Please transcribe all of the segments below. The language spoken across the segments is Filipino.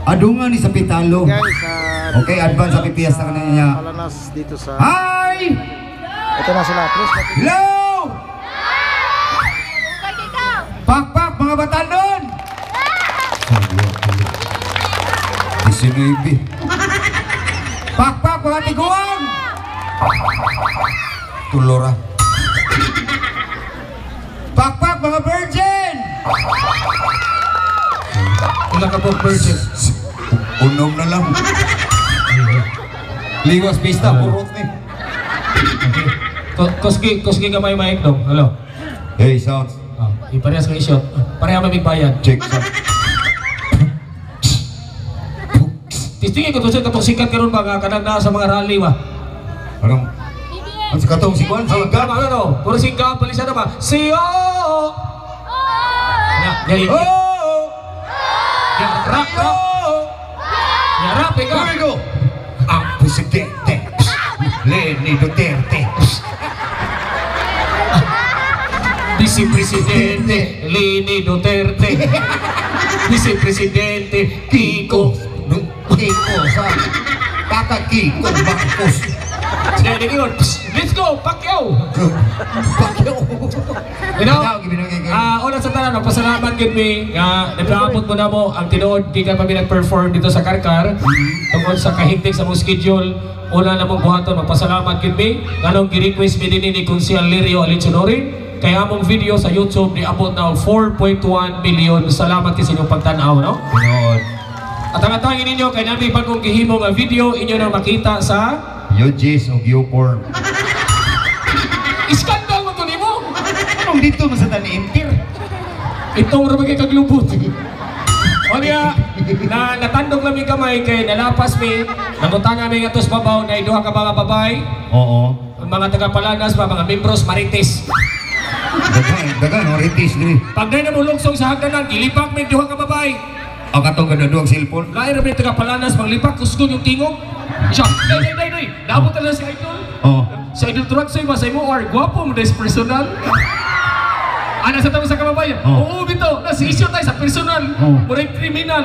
Adungan ni sa pitalo. Guys, Okay, advance sa PPS na kanina. Palanas dito sa... Hi! Ito na sila, please. Hello! Pakpak mga batanon! Isinibi. Pakpak mga tiguan! Tulora. Pakpak mga virgin! Wala ka po virgin. Unom na lang. Liwas pista, burot ni. Kuski ka may mic dong. Hello. Hey, sounds. Iparehas ka i-shot. Pareha may bigbayan. Check sound. Tistingin ko to katong sikat karon ba nga kanang naa sa mga rally ba. Anong? Ang sikatong si Juan sa lagat. Ano? Puro singka palisada ba? Siyo! Ya, Oh! ya, rap. Ya, rap, ikaw. Here we go. Ang presidente, Lenny Duterte. Vice Presidente Lini Duterte. Vice Presidente Kiko. Kiko sa Kaka Kiko Marcos. Sige, yun. Let's go, Pacquiao. Pacquiao. You know, una sa tanan, pasalamat gid mi nga nagpaabot mo na mo ang tinuod di ka pa mi nag-perform dito sa Karkar tungkol sa kahigtig sa mong schedule. Una na mong buhaton, magpasalamat gid mi nganong gi-request mi dinhi ni Consial Lirio Alinsunorin kay among video sa YouTube ni abot na 4.1 million. Salamat sa inyong pagtan-aw, no? At ang atangin ninyo kay namin bagong gihimo nga video inyo na makita sa UGs o Geoporn. iskandal mo to nimo. Anong dito masatan ni Inter? Itong ramay kay kaglubot. O niya, natandog lang yung kamay kay nalapas mi, namutangan mi nga tos babaw na iduha ka mga babay, Oo. mga taga-Palanas ba, mga membros Marites. Dagan, oritis diri. Pag na namulugsong sa hagdanan, ilipak mi duha ka babay. Ang katong ganda duwag cellphone. Lain rin taga-Palanas, maglipak, kusgon yung tingog. Siya, day, naabot na si Idol. Oo. Si Idol Turaksoy, masay mo, or gwapo mo dahil personal. Ana sa tamo sa kababayan. Oo, bito, nasi-issue tayo sa personal. Murang kriminal.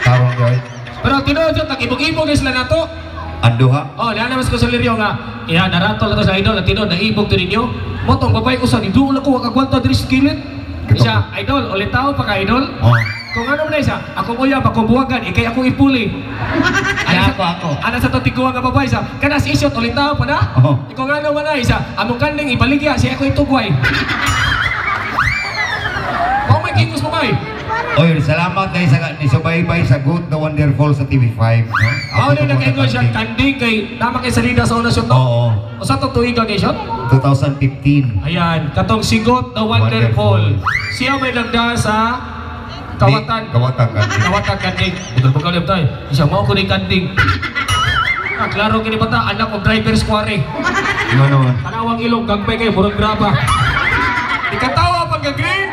Tarong guys. Pero tinuod yun, nag-ibog-ibog sila na to. Anduha. Oh, naanamas ko sa Lirio nga, iya, naratol na to sa Idol, at tinuod, naibog to ninyo. Motong babae ko sa niduol ako, wakagwanta diri sa kilid. Isa, Idol, ulit tao pa ka, Idol. Kung ano na isa, ako kuya, pakubuwagan, ikay ako ipuli. Ako. Ana sa to tiguan nga babae sa, kana si isyot, ulit tao pa na. Ikaw nga naman na isa, among kanding ibaligya, siya ako itugway. Kung may kikos mo ba Oy, salamat guys sa ni subaybay sa Good the Wonderful sa TV5, no? Oo, na nakaingon siya kanding kay tama kay salida sa una shot, no? Oo. O sa to tuig kay shot? 2015. Ayan, katong sigot the Wonderful. Siya may nagda sa Kawatan. Kawatan kanding. Kawatan kanding. Betul po kalib tayo. Siya mo ko ni kanding. Klaro kini bata, anak ko driver's quarry. Ano naman? Tanawang ilong, gagpay kayo, murang graba. Ikatawa pag green.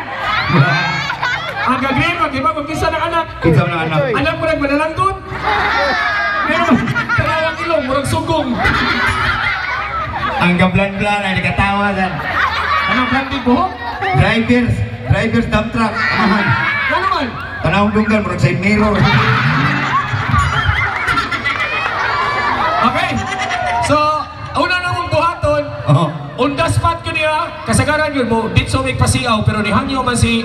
Ang green, mag-iba, mag-isa ng anak. Kinsa ng anak? Anak mo nagmanalangkot. Meron, tanawang ilong, murang sugong. Ang gablan-blan ay nakatawa dan. Anong branding buhok? Drivers dump truck. Amahan. Ano man? Tanawang dunggan murag side mirror. Okay. So, una na mong buhaton. On the spot ko niya, kasagaran yun mo, dito may pasiaw, pero nihangyo man si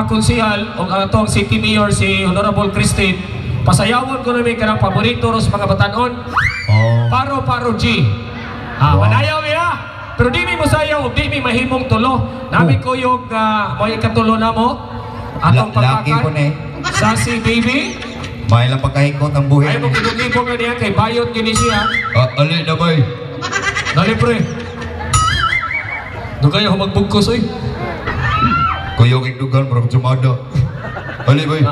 Konsihal, o itong City Mayor, si Honorable Christine, pasayawon ko namin ka ng paborito sa mga batanon. Paro G. Manayaw niya. Pero di mi mo sayaw, di mi mahimong tulo. Namin ko yung may katulo na mo. Atong Laki ko pagkakan. na eh. Sassy baby. May lang pagkahikot ang buhay. Ay mo kibog-ibog na niya kay bayot gini siya. Ali na bay. Dali pre. Doon kayo magbugkos oy. Kuyog igdugan murag sumada. Ali bay.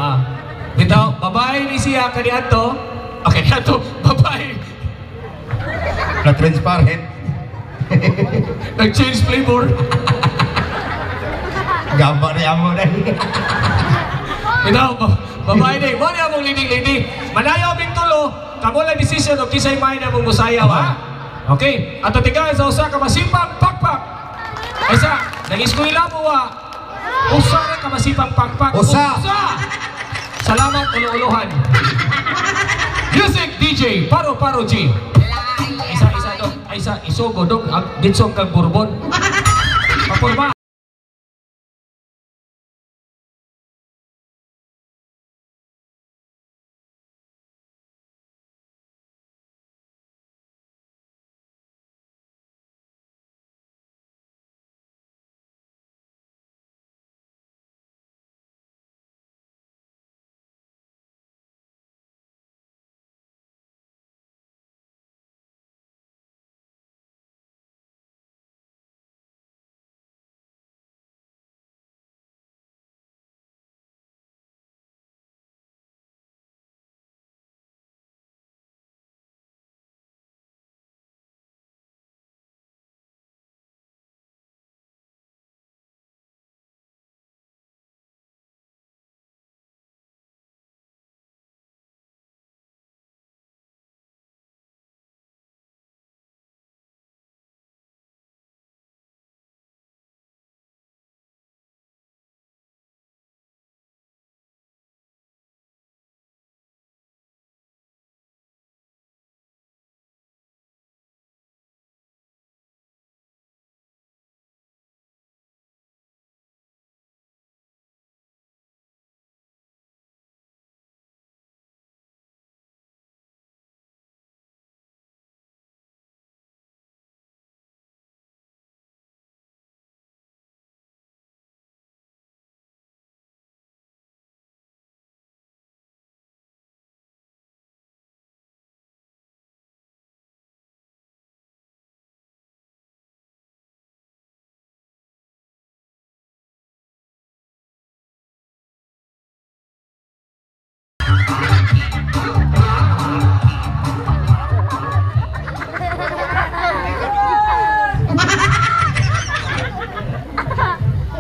Bitaw, babae ni siya kaniadto. Okay, kaniadto, babae. Na transparent. Nag-change flavor. Gambar ni amo na. Bitaw, babae ni. Mo ni among leading. Manayaw bing tulo. Kamo lang decision of kisay may na mong musayaw, ha? Okay, ato tigay sa usa ka masipang pakpak. Isa, nag-eskwela mo wa. Usa ra ka masipang pakpak. Usa. Salamat, ulo-uluhan. Music DJ, Paro G. Isa dong, isa isugo dong, ditsong kang Bourbon. Papurma.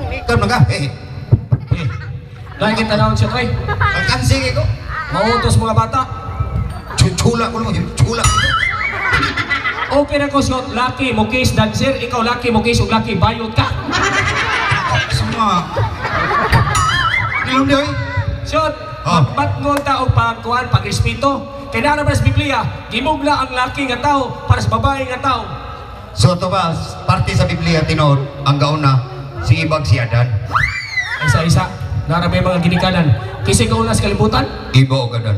Ikaw na ka, Dahil kita naon siya, ay. ang kansing ko. Mautos mga bata. Chula ko naman, chula. Okay na ko shot, lucky mo case dancer, ikaw lucky mo case ug lucky bayot ka. Semua. Ilom dia, Shot, Ah. magbatngon ta og pagkuan, pagrespeto. Kay nara ba sa Biblia, gimugla ang laki nga tao para sa babae nga tao. So to ba, parte sa Biblia tinod, ang gauna, si Ibag si Adan. Isa-isa, nara may mga ginikanan. Kasi kauna sa kalibutan, Iba o Gadan.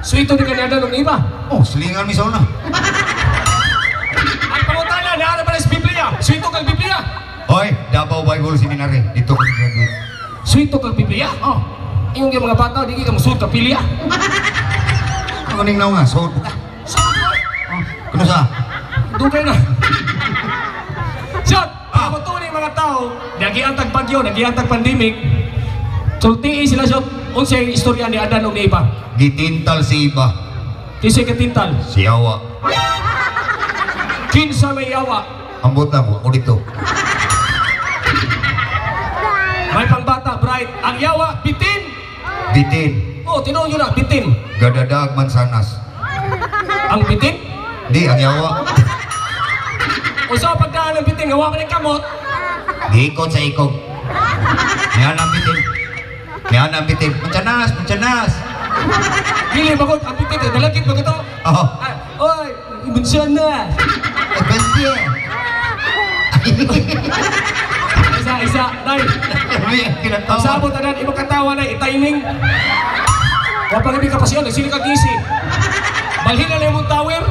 suito di kanadan ng iba. Oh, selingan mi sa una. Ang pangutana, nara ba sa Biblia, suito kang Biblia. Hoy, Davao Bible Seminary, dito ko graduate. Suito kang Biblia? Oh. Yung mga bata, di ka masud ka pilya. Ang ning naw nga, so ka. Kuno sa? Dugay na. Shot! Ang tunay mga tao, nagiantag bagyo, nagiantag pandemic. Sultii sila shot. Unsay istorya ni Adan o ni Eva? Gitintal si Iba, Kisay katintal. si Hawa. Kinsa may yawa. Ambot na mo, ko dito. May pangbata, bright. Ang yawa, bitin. Bitin, Oh, tinuon nyo na, bitin. gadadag mansanas. Ang bitin? Di, ang yawa. O sa pagdaan ng bitin, hawa ka ng kamot. Giikot sa ikog. Yan ang bitin. Yan ang bitin. Mansanas, mansanas. Dili bagod, ang bitin, dalagit mo ito. Oh, Oy, ibunsyan na. bensin. Isa, nay. Ang Kinatawa. sabot na ibang katawa na, i-timing. Kapag hindi ka pasyon, nagsili ka gisi. Balhin na lang yung tower.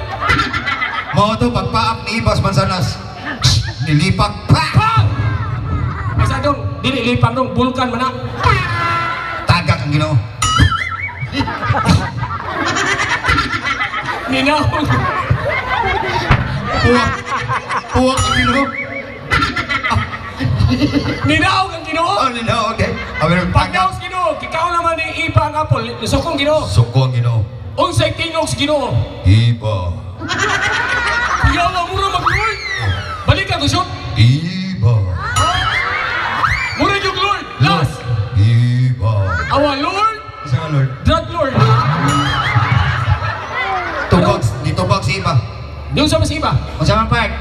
Mau to pagpaap ni Ibas mansanas. Nilipak. Pa! Pang! Isa dong, dili lipang dong, bulkan man na. Tagak ang Ginoo. Ninahon. Puwak. Puwak ang Ginoo. Ninahon ang Ginoo. Oh, Ginoo, okay. Awir Pagdaos tagak. Ginoo, kikaw naman ni Ipa ang apol, nisukong Ginoo. Suko ang Ginoo. Unsay tingog sa Ginoo. Iba. Yawa mura mag-Lord. Balik ka gusot. Iba. Mura yung Lord. Last. Iba. Awa Lord. Isa ka, Lord. Drug Lord. Tubag, ditubag si Iba. Doon sa mas iba. Masama park.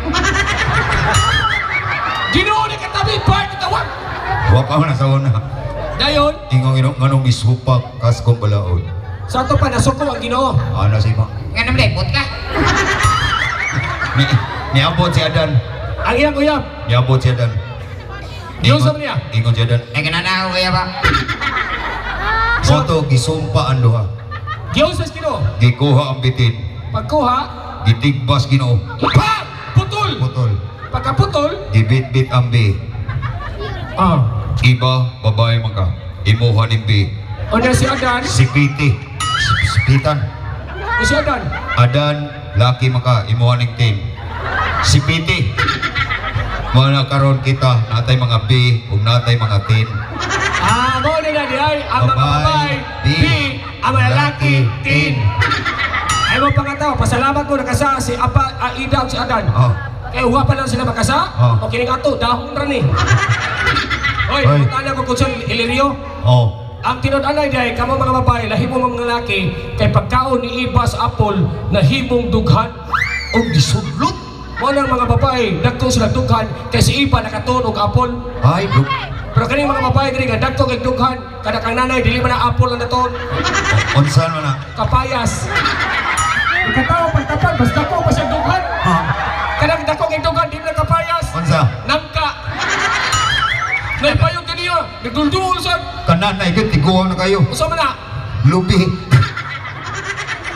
Ginoo ni katabi, part itawag. Huwag ka na sa una. Dayon, Ingong nganong isupak kas kong balaod. sa ato pa nasuko ang Ginoo. Ano si ma? Nga naman lepot ka. Niabot si Adan. Ang iyang uyab. Niabot si Adan. Diyon sa niya. Ingon si Adan. Ay ganana ako kaya ba? Moto gisumpa ang duha. Diyon sa Ginoo. Gikuha ang bitin. Pagkuha, Gitigbas Ginoo. pa! Putol! Putol. Pagkaputol, Gibit-bit ang bi. Iba babae man ka. Imuha ning bi. o na si Adan, Sipiti. Sipitan. si Adan. Adan laki man ka. Imuha ning tin. Sipiti. Mana karon kita natay mga bi ug natay mga tin. Mo na diay ang mga babae, di, ang mga lalaki, tin. Ay mo pangataw, pasalamat mo nakasa si Ida ug si Adan. Oh. Kaya huwa pa lang sila makasa, o kining ato, dahon ra ni. Oy, Oy. putana ko kung Ilirio. Oh. Ang tinud-anay dahi, kamo mga babae, lahimo mga lalaki, kay pagkaon ni Iba sa apple, nahimong dughan o disudlot. Mo lang mga babae, dagko sila dughan, kay si Iba nakatuon og apple. Ay, duk. Pero kani mga babae diri nga dagko kay dughan, kada kang nanay dili man na apple ang naton, Unsan man na? kapayas. Ikatawa pagtapan, basta ko pa siya dughan. Ha? Kada dagko kay dughan dili na kapayas. Unsa? Nangka. Naipayon kaniya, nagdulduol sa Kanan na ikot tiguan na kayo. usa man na. Lubi.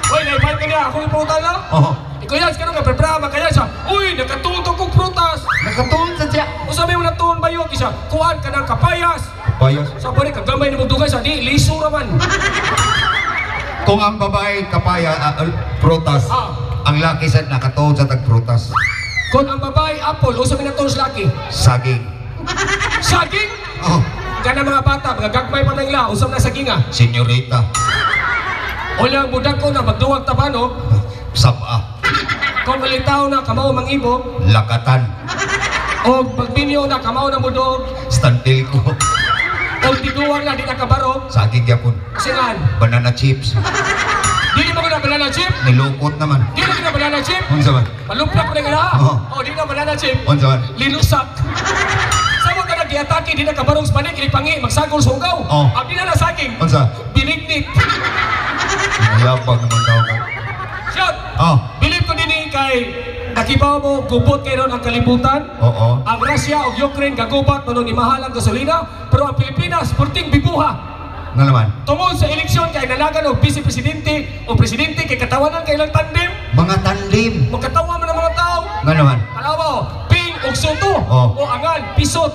Oy, naipayon kaniya, ako iputan na. Oh. Ikaw yan, karon ka preprama kaya siya. Uy, nakatuon to kong prutas. Nakatuon sa siya. Usa may natuon ba yun kisa? Kuan ka ng kapayas. Payas. Sa balik kagamay ni mong dugay sa di liso raman. Kung ang babae kapaya, prutas, ang laki sa nakatuon sa tagprutas. Kung ang babae apple, usa may natuon sa laki. Saging. Saging. Oh. Kana mga bata, mga gagmay pa nila, usam na saginga. Senyorita. O lang budak ko na magduwag tabano. Saba. Kung malitaw na kamao mangibo, Lakatan. o pagbinyo na kamao na mudog, Stantil ko. o tiduwang na di nakabarog, Saging yapon. singan. Banana chips. Dili mo na banana chip? Nilukot naman. Dili na banana chip? Unsa man? Malupla ko na nga. Oo. O di na banana chip. Unsa man? Linusak. Sa mga nag-iatake, di na kabarong sa panig, kinipangi, magsagol sugaw. Oo. Abdi na saging. Unsa? Binignit. Mayabang naman tao ka. Shot! Oh. Bilib ko din kay nakibaw mo, gubot kayo ron ang kalibutan. Oo. Ang Russia o Ukraine gagubat no ni mahal ang gasolina, pero ang Pilipinas purting bibuha. Nga naman. Tungod sa eleksyon kay nanagan og vice-presidente o presidente kay katawanan kay ilang tandem, Mga tanlim. magkatawa man ang mga tao. Nga naman. Alawa, ping og soto Oh. o angan pisot.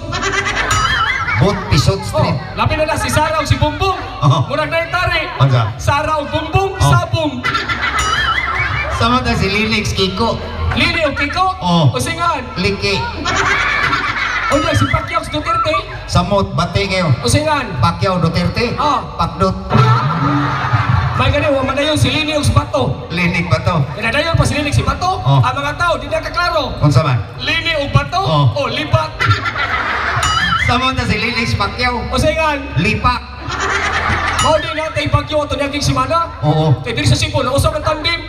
Bot Pisot Oh, Street. labi na si Sara o si Bumbong. Oh. Murag na yung tari. Unsa? Sara o Bumbong, Oh. sabong. Sama ta si Lilix Kiko. Lili o Kiko, Oh. o singan. Liki. O niya si Pacquiao o Duterte, Samot. Bate kayo. o singan. Pacquiao Duterte. Oh. Pakdot. May gani, wala na si Lili o si Bato. Linig ba to? Pinadayon pa si Lili si Bato. Oh. Ang mga tao, di na kaklaro. Unsa man? Lili o Bato, Oh. o Lipat. Sama ta si Lilix Pacquiao. O singan. Lipak. Mao di natin Pacquiao ito niyaging simana. Oo. Kay diri sa Cebu, nausap ng tandem.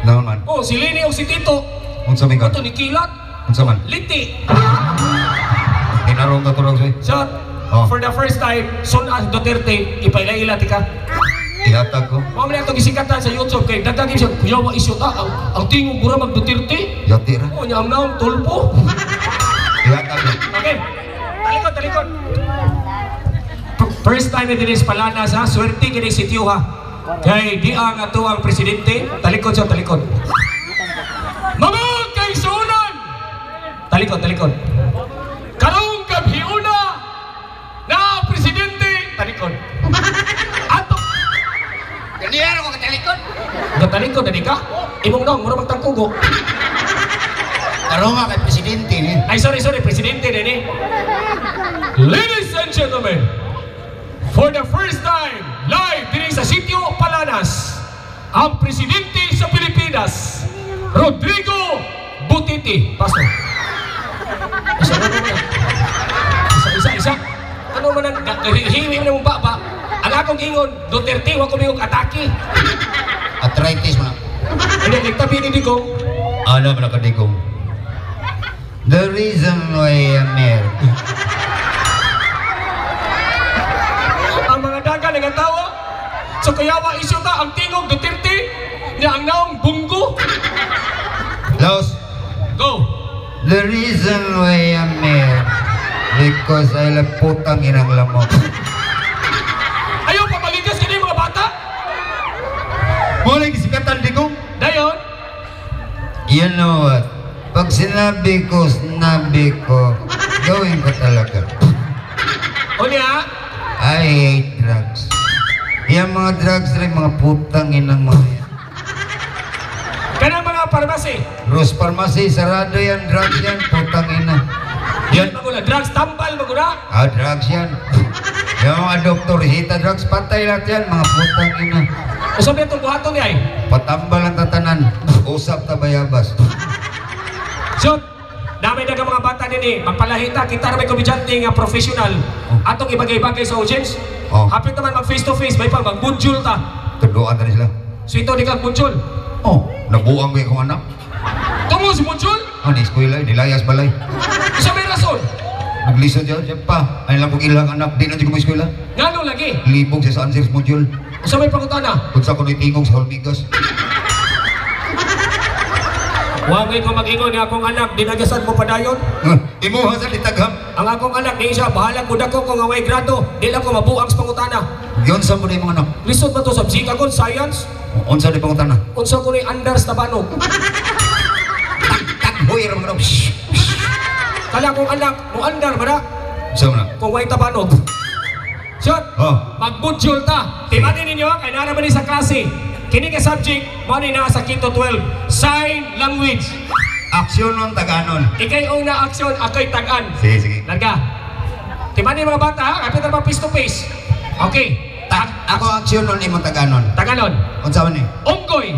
Naman man. O, si Lili o si Tito. Unsa man ka? Ito ni Kilat. Unsa man? Liti. Tinarong ka turong siya. Shot. Oh. For the first time, son as Duterte, ipaila-ila tika. Ihatag ko. Mao man itong gisikatan sa YouTube kay dagdag siya kuyawa isyu ang tingog gura mag Duterte. Yati ra. O niya ang naong tulpo. Ihatag ko. Okay. Talikod. First time na dinis Palanas ha, swerte kini si Tio ha. Kay di ang ato ang presidente, talikod siya, talikod. Mga kaigsuonan! Talikod. Karong gabhiuna na presidente, talikod. Ato. Ganyan ako katalikod. Talikod na di ka? Imong nang, mura magtangkugo. Karon nga kay presidente ni. Ay, sorry, presidente din eh. Ladies and gentlemen, for the first time, live din sa sitio Palanas, ang presidente sa Pilipinas, Rodrigo Butiti. Pastor. Isa. Ano man ang hiwi mo na mong baba? Ang akong ingon, Duterte, wag ko miyong atake. Arthritis man. Hindi, nagtabi ni Digong. Alam na kadigong. The reason why I'm here. kayawa isyo ta ang tingog Duterte niya ang naong bunggo. Laos, Go. the reason why I'm here, because I love putang inang lamok. Ayaw pamaligas kini mga bata. Mula yung sikatan di ko. Dayon, You know what? Pag sinabi ko, gawin ko talaga. unya, I hate drugs. Yung mga drugs rin, mga putang inang mga yan. kanang mga parmasi. Rose Pharmacy, sarado yan, drugs yan, putang ina. Yan magula, drugs tambal magula. Drugs yan. Yung mga doktor, hita drugs, patay lahat yan, mga putang ina. Usabi itong buhaton niya Patambal ang tatanan, usap ta bayabas. So, dami na mga bata nini, magpalahita, kita na may komedyante nga professional. Atong ibagay-bagay sa audience. Oh. Hapit naman mag face to face, may pang mag-bunjul ta. Tuduan ta sila. So ito di kang bunjul. Oh, nabuang ko yung anak. Tungo si bunjul, Ni eskwela, nilayas balay. isa may rason. Naglisod siya, siya pa. Ay lang kong ilang anak, di na siya eskwela. Ngano lagi, Libog siya sa answers module. isa may pangutana. Kung sa kuno'y tingog sa Holmigas. Wagay ko mag-ingon ni akong anak, dinagasan mo pa dayon. Imuha sa litagham. Ang akong anak, di siya, bahalang kuda ko kung away grado, di lang ko mabuang sa pangutana. Yun sa mo na yung mga anak. Lisod ba to sa psikagon, science? Unsa di pangutana. Unsa ko ni Anders Tabanog. Takboy rin mga anak. Kala kong anak, mo andar ba na? Sa mo na. Kung way Tabanog. Shot! Oh. Magbudjul ta. Timanin ninyo, kaya naraman ni sa klase. Kini ka subject, mo ni na sa Quinto 12. Sign language. Aksyon ng taganon. Ikay una aksyon, ako'y tag-an. Sige, sige. Larga. Timanin mga bata, ha? Kapit na face to face. Okay. Ako aksyon nun imong taganon. Tagalon. Unsa man ni? Onggoy.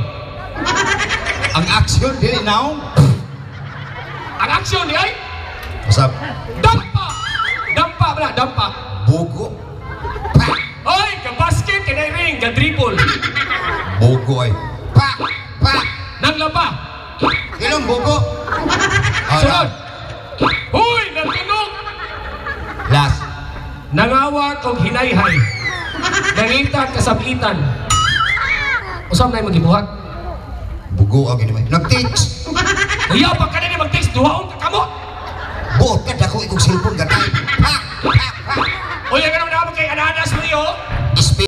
Ang aksyon dili naong. Ang aksyon ni ay Usap. dampa. Dampa ba na? Dampa. Bugo. Oy, ka-basket, kinay ring, ka-dribble. Bugo ay. Pa! Nang laba. Ilong bugo. Sunod. Huy, nagtunog. Last. Nangawat o hinayhay. Nangitan kasabitan. Usap na yung magibuhat. Bugo ang ginimay. Nag-teach. Ayaw pa ka na ni mag-text. Duhaon ka kamo. Buot ka dako ikong cellphone gatay. Pa! O yan ka naman ako kay Ananas mo iyo.